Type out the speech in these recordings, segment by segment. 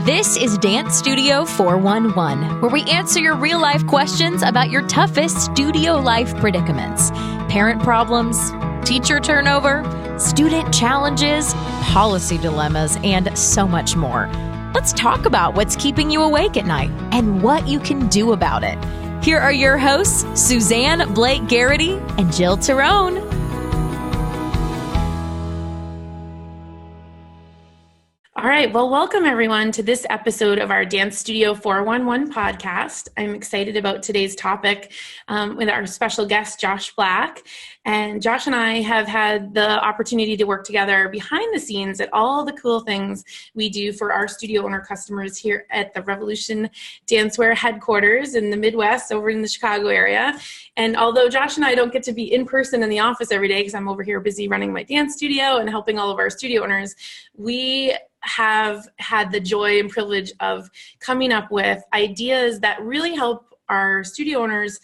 This is Dance Studio 411, where we answer your real-life questions about your toughest studio life predicaments. Parent problems, teacher turnover, student challenges, policy dilemmas, and so much more. Let's talk about what's keeping you awake at night and what you can do about it. Here are your hosts, Suzanne Blake Garrity and Jill Tyrone. All right. Well, welcome everyone to this episode of our Dance Studio 411 podcast. I'm excited about today's topic with our special guest, Josh Black. And Josh and I have had the opportunity to work together behind the scenes at all the cool things we do for our studio owner customers here at the Revolution Dancewear headquarters in the Midwest over in the Chicago area. And although Josh and I don't get to be in person in the office every day because I'm over here busy running my dance studio and helping all of our studio owners, we have had the joy and privilege of coming up with ideas that really help our studio owners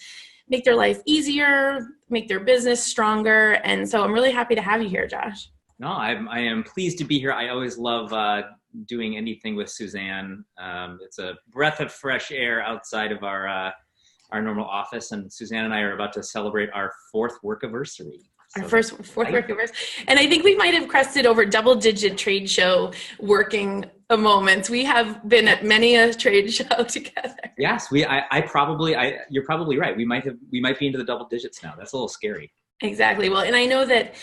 make their life easier, make their business stronger. And so I'm really happy to have you here, Josh. No, I am pleased to be here. I always love doing anything with Suzanne. It's a breath of fresh air outside of our normal office. And Suzanne and I are about to celebrate our fourth workiversary. Our fourth work anniversary. And I think we might have crested over double-digit trade show working moments. We have been at many a trade show together. Yes, you're probably right. We might be into the double digits now. That's a little scary. Exactly. Well, and I know that,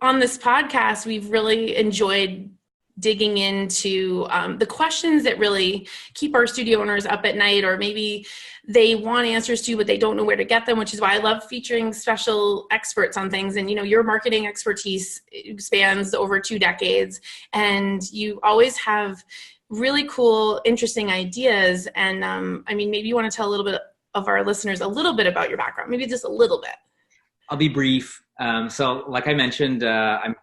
on this podcast, we've really enjoyed digging into the questions that really keep our studio owners up at night, or maybe they want answers to, but they don't know where to get them, which is why I love featuring special experts on things. And, your marketing expertise spans over 2 decades, and you always have really cool, interesting ideas. And maybe you want to tell a little bit of our listeners a little bit about your background, maybe just a little bit. I'll be brief. So like I mentioned, I've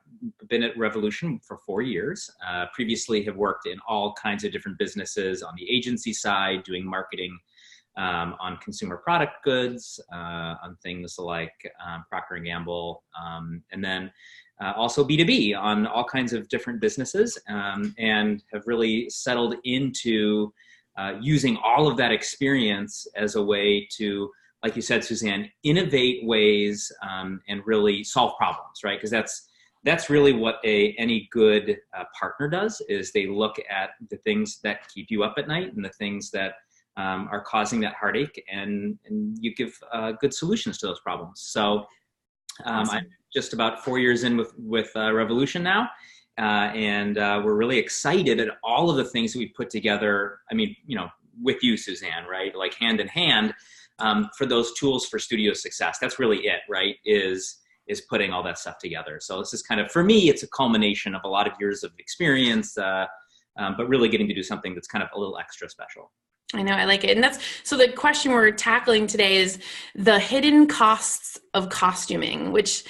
been at Revolution for 4 years. Previously have worked in all kinds of different businesses on the agency side, doing marketing on consumer product goods, on things like Procter & Gamble, and then also B2B on all kinds of different businesses, and have really settled into using all of that experience as a way to, like you said, Suzanne, innovate ways and really solve problems, right? Because that's really what any good partner does, is they look at the things that keep you up at night and the things that are causing that heartache, and you give good solutions to those problems. So awesome. I'm just about 4 years in with Revolution now, and we're really excited at all of the things that we put together. With you, Suzanne, right? Like hand in hand for those tools for studio success. That's really it, right? Is putting all that stuff together. So this is kind of, for me, it's a culmination of a lot of years of experience, but really getting to do something that's kind of a little extra special. I know, I like it. And so the question we're tackling today is the hidden costs of costuming, which,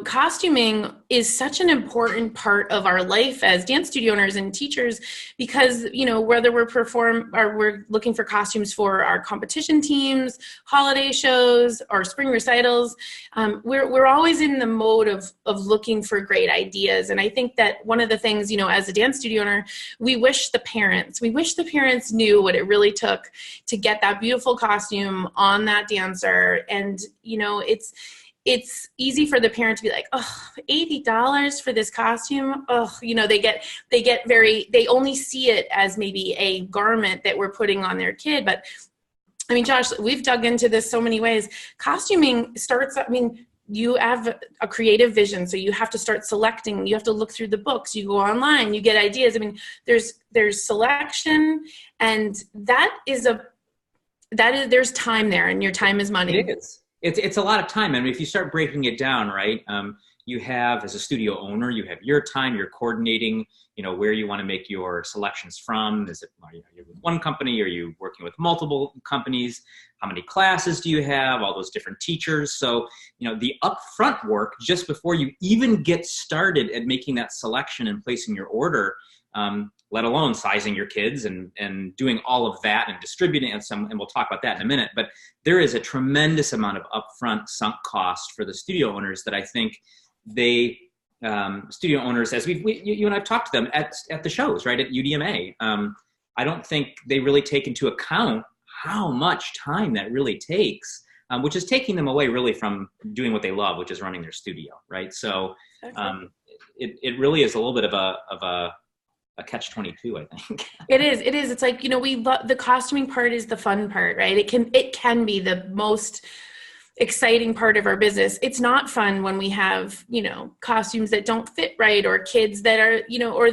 costuming is such an important part of our life as dance studio owners and teachers, because, whether we're looking for costumes for our competition teams, holiday shows, or spring recitals, we're always in the mode of looking for great ideas. And I think that one of the things, as a dance studio owner, we wish the parents knew what it really took to get that beautiful costume on that dancer. And, it's easy for the parent to be like, oh, $80 for this costume. Oh, they only see it as maybe a garment that we're putting on their kid. But Josh, we've dug into this so many ways. Costuming starts, you have a creative vision, so you have to start selecting. You have to look through the books. You go online, you get ideas. There's selection, and there's time there, and your time is money. It is. It's a lot of time. If you start breaking it down, right, you have, as a studio owner, you have your time, you're coordinating, where you want to make your selections from. Is it, are you with one company? Are you working with multiple companies? How many classes do you have? All those different teachers. So, the upfront work just before you even get started at making that selection and placing your order, let alone sizing your kids and doing all of that and distributing it, and we'll talk about that in a minute. But there is a tremendous amount of upfront sunk cost for the studio owners that I think they studio owners, as you and I've talked to them at the shows, right, at UDMA, I don't think they really take into account how much time that really takes, which is taking them away really from doing what they love, which is running their studio, right? So it really is a little bit of a catch-22, I think. It is. It's like, we love the costuming part is the fun part, right? It can be the most exciting part of our business. It's not fun when we have, costumes that don't fit right, or kids that are, or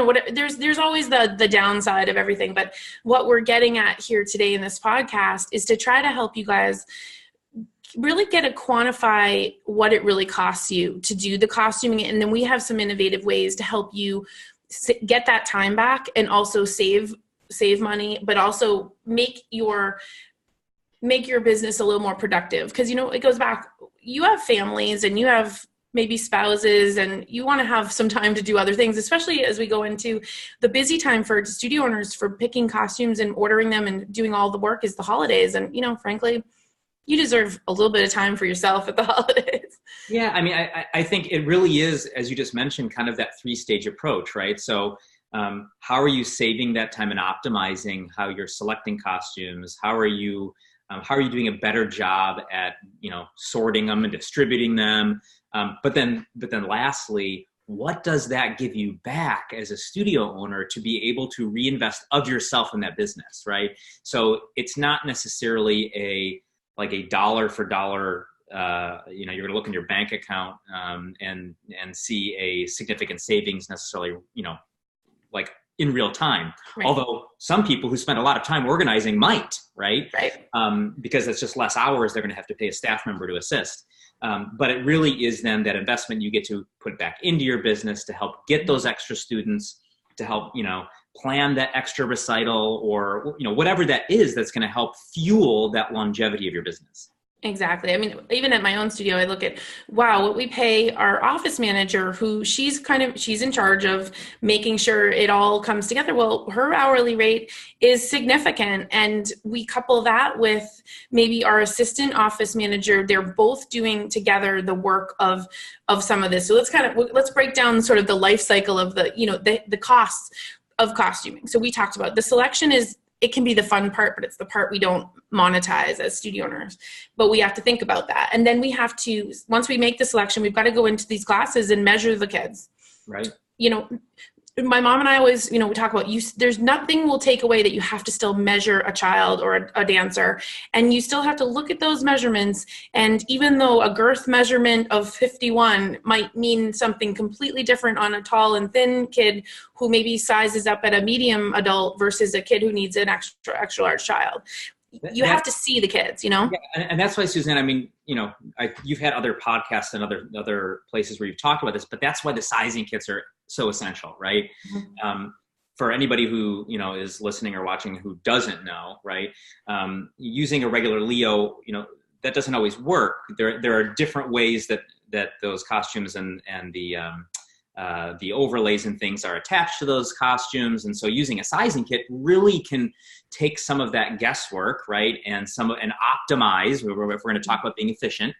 whatever. There's always the downside of everything. But what we're getting at here today in this podcast is to try to help you guys really get to quantify what it really costs you to do the costuming. And then we have some innovative ways to help you get that time back and also save money, but also make your business a little more productive. Because, it goes back, you have families and you have maybe spouses, and you want to have some time to do other things, especially as we go into the busy time for studio owners for picking costumes and ordering them and doing all the work is the holidays. And, frankly, you deserve a little bit of time for yourself at the holidays. Yeah, I mean, I think it really is, as you just mentioned, kind of that 3-stage approach, right? So how are you saving that time and optimizing how you're selecting costumes? How are you doing a better job at, sorting them and distributing them? But then lastly, what does that give you back as a studio owner to be able to reinvest of yourself in that business, right? So it's not necessarily a dollar for dollar, you're going to look in your bank account and see a significant savings necessarily, like in real time. Right. Although some people who spend a lot of time organizing might, right? Because it's just less hours they're going to have to pay a staff member to assist. But it really is then that investment you get to put back into your business to help get those extra students, to help, plan that extra recital, or, whatever that is that's going to help fuel that longevity of your business. Exactly. I mean, even at my own studio, I look at, wow, what we pay our office manager, who she's in charge of making sure it all comes together. Well, her hourly rate is significant. And we couple that with maybe our assistant office manager. They're both doing together the work of some of this. So let's break down sort of the life cycle of the costs of costuming. So we talked about the selection it can be the fun part, but it's the part we don't monetize as studio owners. But we have to think about that. And then we have to, once we make the selection, we've got to go into these classes and measure the kids. Right. My mom and I always, we talk about there's nothing will take away that you have to still measure a child or a dancer. And you still have to look at those measurements. And even though a girth measurement of 51 might mean something completely different on a tall and thin kid who maybe sizes up at a medium adult versus a kid who needs an extra large child. You have to see the kids, Yeah, and that's why, Suzanne, I mean, you've had other podcasts and other places where you've talked about this, but that's why the sizing kits are so essential, right? Mm-hmm. For anybody who, is listening or watching who doesn't know, right? Using a regular Leo, that doesn't always work. There are different ways that those costumes and the overlays and things are attached to those costumes. And so using a sizing kit really can take some of that guesswork, right? And optimize, if we're going to talk about being efficient,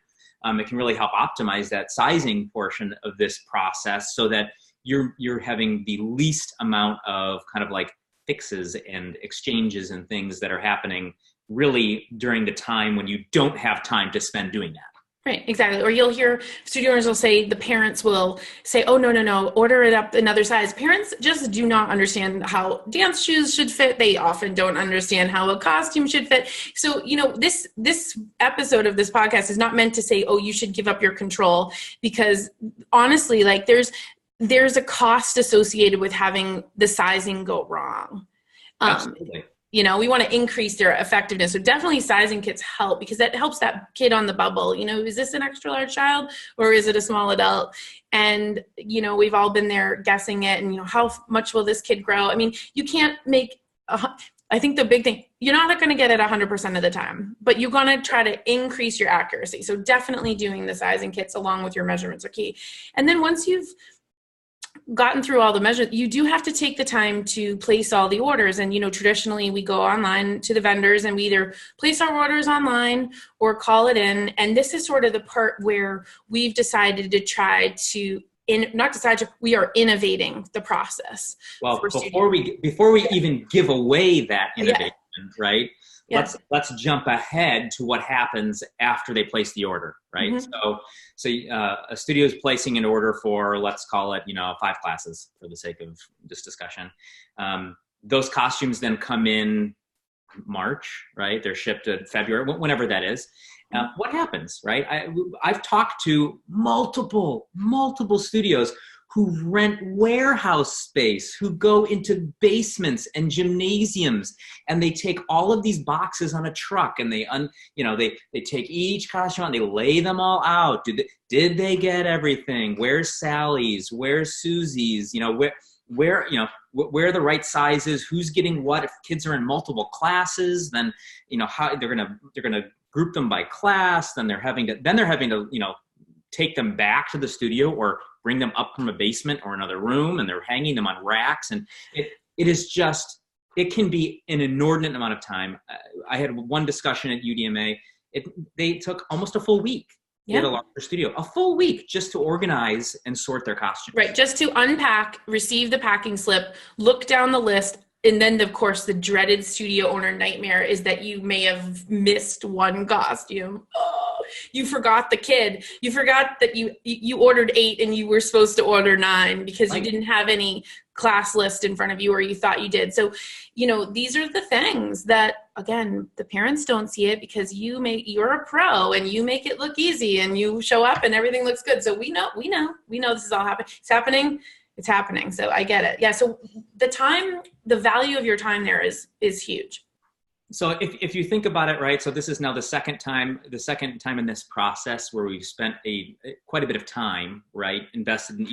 it can really help optimize that sizing portion of this process so that you're having the least amount of kind of like fixes and exchanges and things that are happening really during the time when you don't have time to spend doing that. Right, exactly. Or you'll hear studio owners will say, the parents will say, oh, no, order it up another size. Parents just do not understand how dance shoes should fit. They often don't understand how a costume should fit. So, this episode of this podcast is not meant to say, oh, you should give up your control, because honestly, like there's a cost associated with having the sizing go wrong. Absolutely. We want to increase their effectiveness. So definitely sizing kits help, because that helps that kid on the bubble. Is this an extra large child or is it a small adult? And, we've all been there guessing it. And, how much will this kid grow? I mean, you can't make, I think the big thing, you're not going to get it 100% of the time, but you're going to try to increase your accuracy. So definitely doing the sizing kits along with your measurements are key. And then once you've gotten through all the measures, you do have to take the time to place all the orders. And, traditionally we go online to the vendors and we either place our orders online or call it in. And this is sort of the part where we've decided to try to we are innovating the process. Well, before we even give away that innovation, right? Yeah. Let's jump ahead to what happens after they place the order, right? Mm-hmm. So a studio is placing an order for, let's call it, 5 classes for the sake of this discussion. Those costumes then come in March, right? They're shipped in February, whenever that is. What happens, right? I've talked to multiple studios who rent warehouse space, who go into basements and gymnasiums, and they take all of these boxes on a truck, and they take each costume and they lay them all out. Did they get everything? Where's Sally's? Where's Susie's? Where are the right sizes? Who's getting what? If kids are in multiple classes, then how they're gonna group them by class. Then they're having to take them back to the studio or bring them up from a basement or another room, and they're hanging them on racks. And it can be an inordinate amount of time. I had one discussion at UDMA. They took almost a full week. Yeah. At a larger studio, a full week just to organize and sort their costumes. Right, just to unpack, receive the packing slip, look down the list, and then, of course, the dreaded studio owner nightmare is that you may have missed one costume. Oh, you forgot the kid. You forgot that you ordered 8 and you were supposed to order 9 because you didn't have any class list in front of you, or you thought you did. So, these are the things that, again, the parents don't see it because you're a pro and you make it look easy and you show up and everything looks good. So we know this is all happening. It's happening. So I get it. Yeah. So the value of your time there is huge. So if you think about it, right, so this is now the second time in this process where we've spent quite a bit of time, right, invested in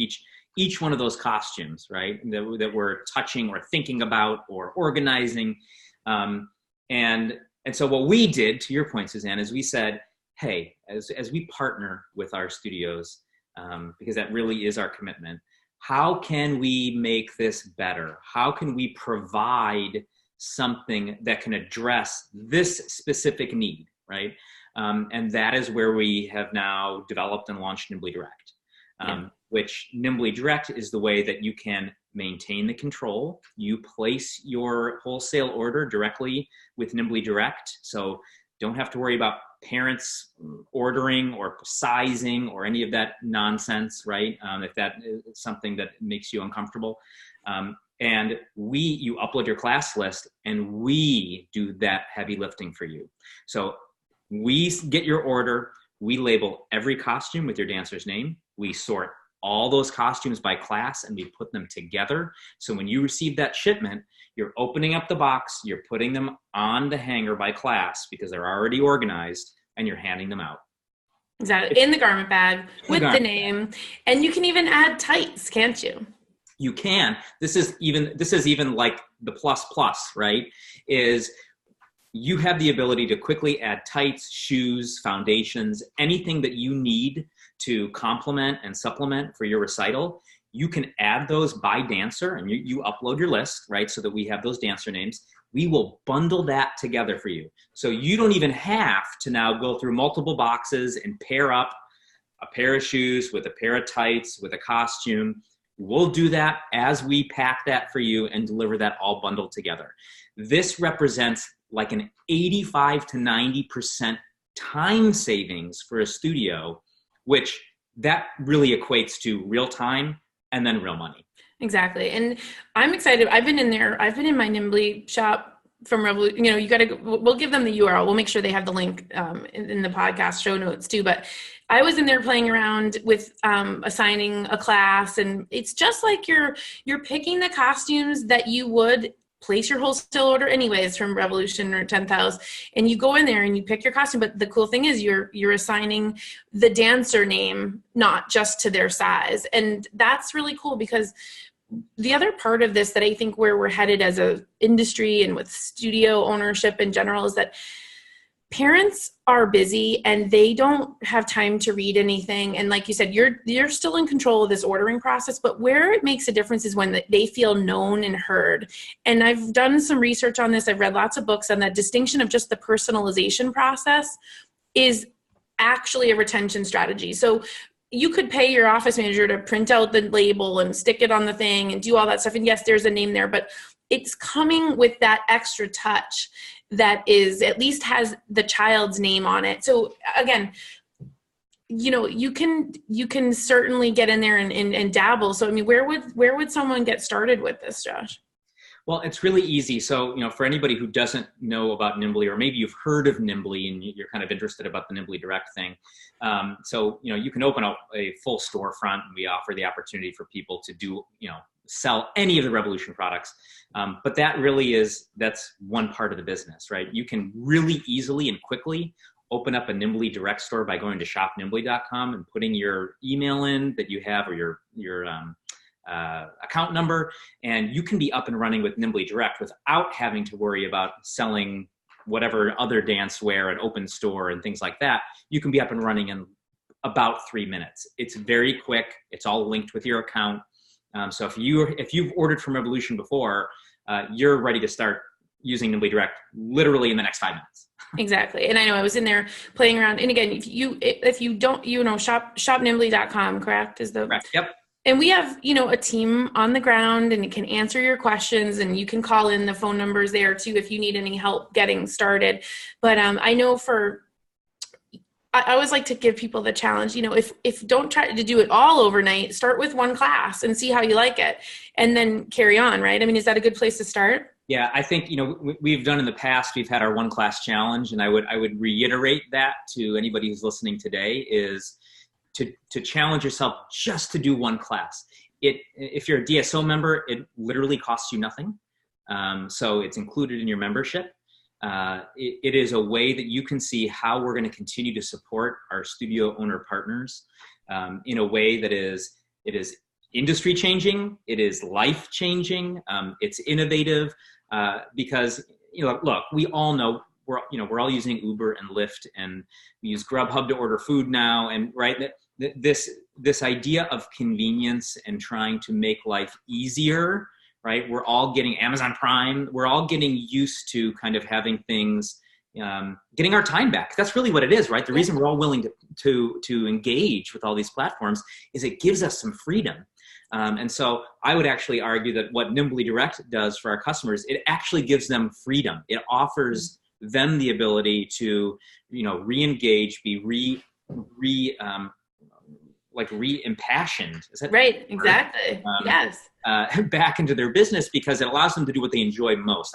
each one of those costumes, right, that we're touching or thinking about or organizing. And so what we did, to your point, Suzanne, is we said, hey, as we partner with our studios, because that really is our commitment, how can we make this better? How can we provide something that can address this specific need, right? And that is where we have now developed and launched Nimbly Direct, which Nimbly Direct is the way that you can maintain the control. You place your wholesale order directly with Nimbly Direct, so don't have to worry about parents ordering or sizing or any of that nonsense, right? If that is something that makes you uncomfortable. And you upload your class list and we do that heavy lifting for you. So we get your order, we label every costume with your dancer's name, we sort all those costumes by class and we put them together. So when you receive that shipment, you're opening up the box, you're putting them on the hanger by class because they're already organized, and you're handing them out. Exactly. In the garment bag with the name. And you can even add tights, can't you? You can. This is even like the plus, right? Is you have the ability to quickly add tights, shoes, foundations, anything that you need to complement and supplement for your recital. You can add those by dancer, and you upload your list, right? So that we have those dancer names. We will bundle that together for you. So you don't even have to now go through multiple boxes and pair up a pair of shoes with a pair of tights with a costume. We'll do that as we pack that for you and deliver that all bundled together. This represents like an 85 to 90% time savings for a studio, which that really equates to real time and then real money. Exactly. And I'm excited. I've been in my Nimbly shop from Revolution. We'll give them the URL. We'll make sure they have the link in the podcast show notes too. But I was in there playing around with assigning a class, and it's just like you're picking the costumes that you would place your wholesale order anyways from Revolution or 10,000, and you go in there and you pick your costume. But the cool thing is you're assigning the dancer name, not just to their size. And that's really cool, because the other part of this that I think where we're headed as a industry and with studio ownership in general is that parents are busy and they don't have time to read anything. And like you said, you're still in control of this ordering process, but where it makes a difference is when they feel known and heard. And I've done some research on this. I've read lots of books on that distinction of just the personalization process is actually a retention strategy. So you could pay your office manager to print out the label and stick it on the thing and do all that stuff. And yes, there's a name there, but it's coming with that extra touch that is at least has the child's name on it. So again, you can certainly get in there and dabble. So I mean, where would someone get started with this, Josh? Well, it's really easy. So, for anybody who doesn't know about Nimbly, or maybe you've heard of Nimbly and you're kind of interested about the Nimbly Direct thing. So, you can open up a full storefront, and we offer the opportunity for people to do, sell any of the Revolution products. But that's one part of the business, right? You can really easily and quickly open up a Nimbly Direct store by going to shopnimbly.com and putting your email in that you have, or your account number, and you can be up and running with Nimbly Direct without having to worry about selling whatever other dancewear and open store and things like that. You can be up and running in about 3 minutes. It's very quick. It's all linked with your account. So if you've ordered from Revolution before, you're ready to start using Nimbly Direct literally in the next 5 minutes. Exactly. And I know I was in there playing around. And again, if you don't, shopnimbly.com, correct? Correct. Yep. And we have, a team on the ground, and it can answer your questions, and you can call in the phone numbers there too if you need any help getting started. But I know I always like to give people the challenge, if don't try to do it all overnight, start with one class and see how you like it, and then carry on, right? I mean, is that a good place to start? Yeah, I think, we've done in the past, we've had our one class challenge, and I would reiterate that to anybody who's listening today is to challenge yourself just to do one class. If you're a DSO member, it literally costs you nothing. So it's included in your membership. It is a way that you can see how we're going to continue to support our studio owner partners in a way that it is industry changing, it is life changing, it's innovative, because look, we all know we're all using Uber and Lyft, and we use Grubhub to order food now, and right, this idea of convenience and trying to make life easier, right? We're all getting Amazon Prime. We're all getting used to kind of having things, getting our time back. That's really what it is, right? The reason we're all willing to engage with all these platforms is it gives us some freedom. And so I would actually argue that what Nimbly Direct does for our customers, it actually gives them freedom. It offers them the ability to, re-engage, be re-impassioned. Is that right? Exactly. Yes. Back into their business, because it allows them to do what they enjoy most.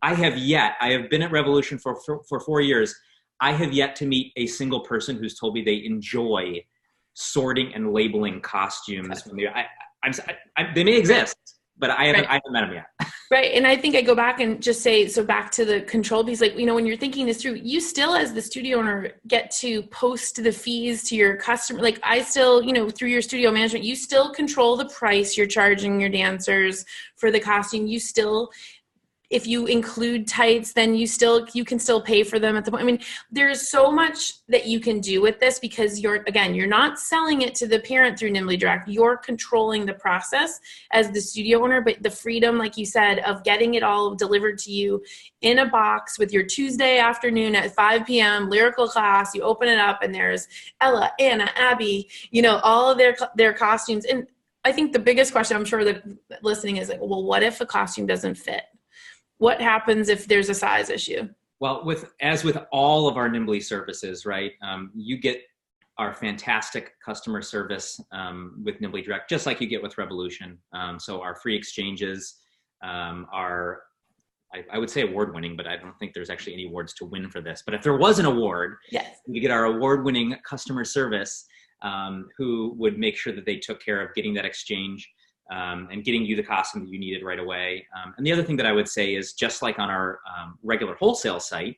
I have been at Revolution for 4 years. I have yet to meet a single person who's told me they enjoy sorting and labeling costumes. They may exist, but I haven't met them yet. Right. And I think I go back and just say, so back to the control piece, like, when you're thinking this through, you still, as the studio owner, get to post the fees to your customer. Like, I still, through your studio management, you still control the price you're charging your dancers for the costume. You still, if you include tights, then you can still pay for them at the point. I mean, there's so much that you can do with this, because you're not selling it to the parent through Nimbly Direct. You're controlling the process as the studio owner, but the freedom, like you said, of getting it all delivered to you in a box with your Tuesday afternoon at 5 p.m. lyrical class. You open it up and there's Ella, Anna, Abby, all of their costumes. And I think the biggest question, I'm sure that listening, is like, well, what if a costume doesn't fit? What happens if there's a size issue? Well, as with all of our Nimbly services, right, you get our fantastic customer service with Nimbly Direct, just like you get with Revolution. So our free exchanges are, I would say, award-winning, but I don't think there's actually any awards to win for this. But if there was an award, yes, you get our award-winning customer service who would make sure that they took care of getting that exchange and getting you the costume that you needed right away. And the other thing that I would say is, just like on our regular wholesale site,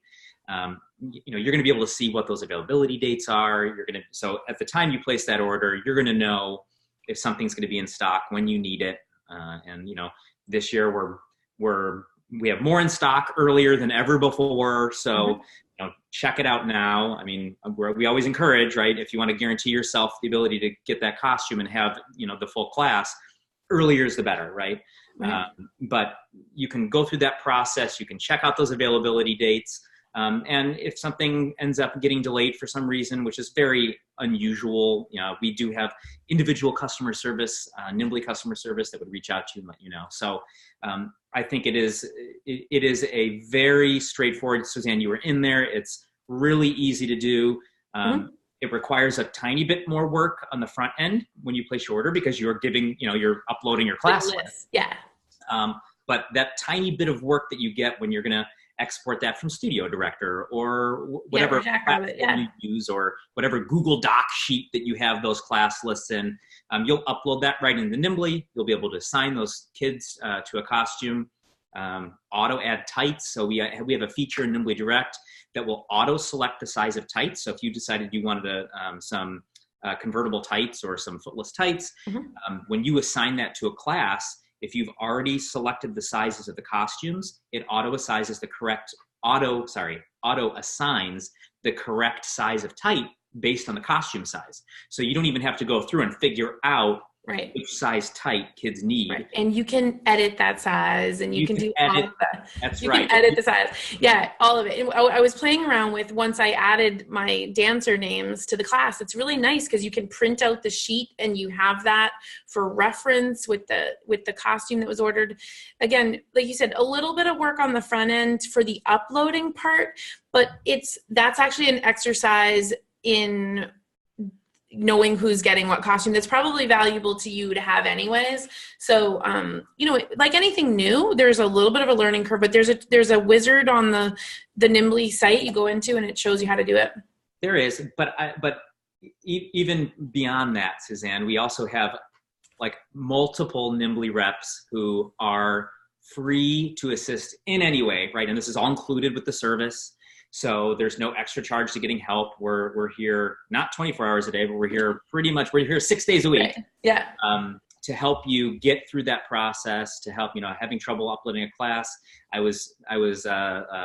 you're going to be able to see what those availability dates are. So at the time you place that order, you're going to know if something's going to be in stock, when you need it. And this year we have more in stock earlier than ever before. So check it out now. I mean, we always encourage, right? If you want to guarantee yourself the ability to get that costume and have the full class, earlier is the better, right? But you can go through that process. You can check out those availability dates. And if something ends up getting delayed for some reason, which is very unusual, we do have individual customer service, Nimbly customer service that would reach out to you and let you know. So I think it is a very straightforward, Suzanne, you were in there. It's really easy to do. It requires a tiny bit more work on the front end when you place your order, because you're giving, you're uploading your class list. Yeah. But that tiny bit of work that you get when you're going to export that from Studio Director or whatever platform you use, or whatever Google Doc sheet that you have those class lists in, you'll upload that right into Nimbly. You'll be able to assign those kids to a costume, auto add tights. So we have a feature in Nimbly Direct that will auto select the size of tights. So if you decided you wanted some convertible tights or some footless tights, when you assign that to a class, if you've already selected the sizes of the costumes, it auto assigns the correct size of tight based on the costume size. So you don't even have to go through and figure out which size tight kids need. Right. And you can edit that size, and you can do all of that. That's you right. can edit the size. Yeah, all of it. And I was playing around with, once I added my dancer names to the class, it's really nice because you can print out the sheet and you have that for reference with the costume that was ordered. Again, like you said, a little bit of work on the front end for the uploading part, but that's actually an exercise in knowing who's getting what costume that's probably valuable to you to have anyways. So, like anything new, there's a little bit of a learning curve, but there's a wizard on the Nimbly site you go into, and it shows you how to do it. There is, but even beyond that, Suzanne, we also have like multiple Nimbly reps who are free to assist in any way, right? And this is all included with the service. So there's no extra charge to getting help. We're here not 24 hours a day, but we're here 6 days a week. Right. Yeah. To help you get through that process, to help, having trouble uploading a class. I was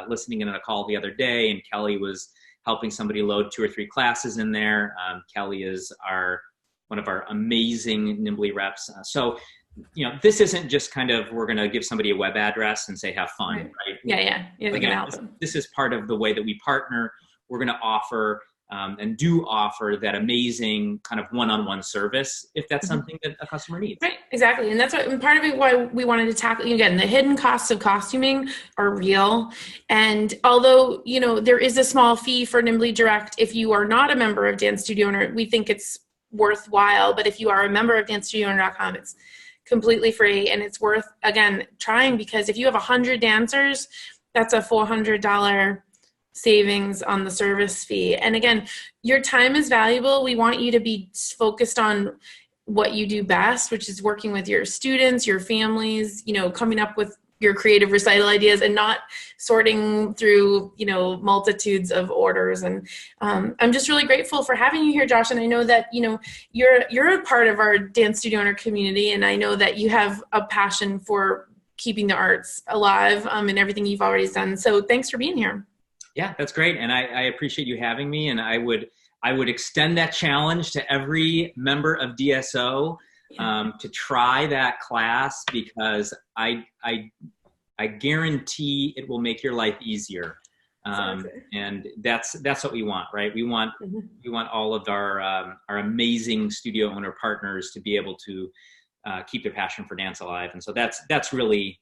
listening in on a call the other day, and Kelly was helping somebody load 2 or 3 classes in there. Kelly is one of our amazing Nimbly reps. So this isn't just kind of, we're going to give somebody a web address and say, have fun, right? Yeah. You're going to help them. This is part of the way that we partner. We're going to offer and do offer that amazing kind of one-on-one service if that's something that a customer needs. Right, exactly. And that's part of it why we wanted to tackle, again, the hidden costs of costuming are real. And although, there is a small fee for Nimbly Direct, if you are not a member of Dance Studio Owner, we think it's worthwhile. But if you are a member of dancestudioowner.com, it's completely free, and it's worth, again, trying, because if you have 100 dancers, that's a $400 savings on the service fee. And again, your time is valuable. We want you to be focused on what you do best, which is working with your students, your families, coming up with your creative recital ideas, and not sorting through, multitudes of orders. And I'm just really grateful for having you here, Josh. And I know that, you're a part of our Dance Studio Owner community. And I know that you have a passion for keeping the arts alive and everything you've already done. So thanks for being here. Yeah, that's great. And I appreciate you having me. And I would extend that challenge to every member of DSO to try that class, because I guarantee it will make your life easier. And that's what we want, right? We want all of our amazing studio owner partners to be able to keep their passion for dance alive. And so that's really,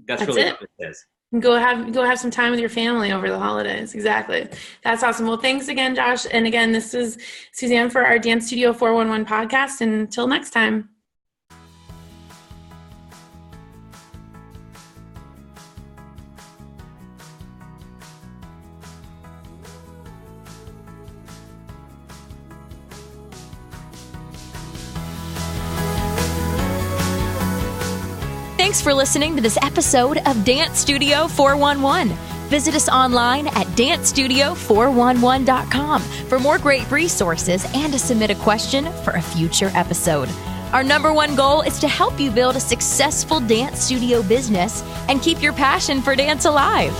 that's really what this is. Go have some time with your family over the holidays. Exactly. That's awesome. Well, thanks again, Josh. And again, this is Suzanne for our Dance Studio 411 podcast. And until next time. Thanks for listening to this episode of Dance Studio 411. Visit us online at dancestudio411.com for more great resources and to submit a question for a future episode. Our number one goal is to help you build a successful dance studio business and keep your passion for dance alive.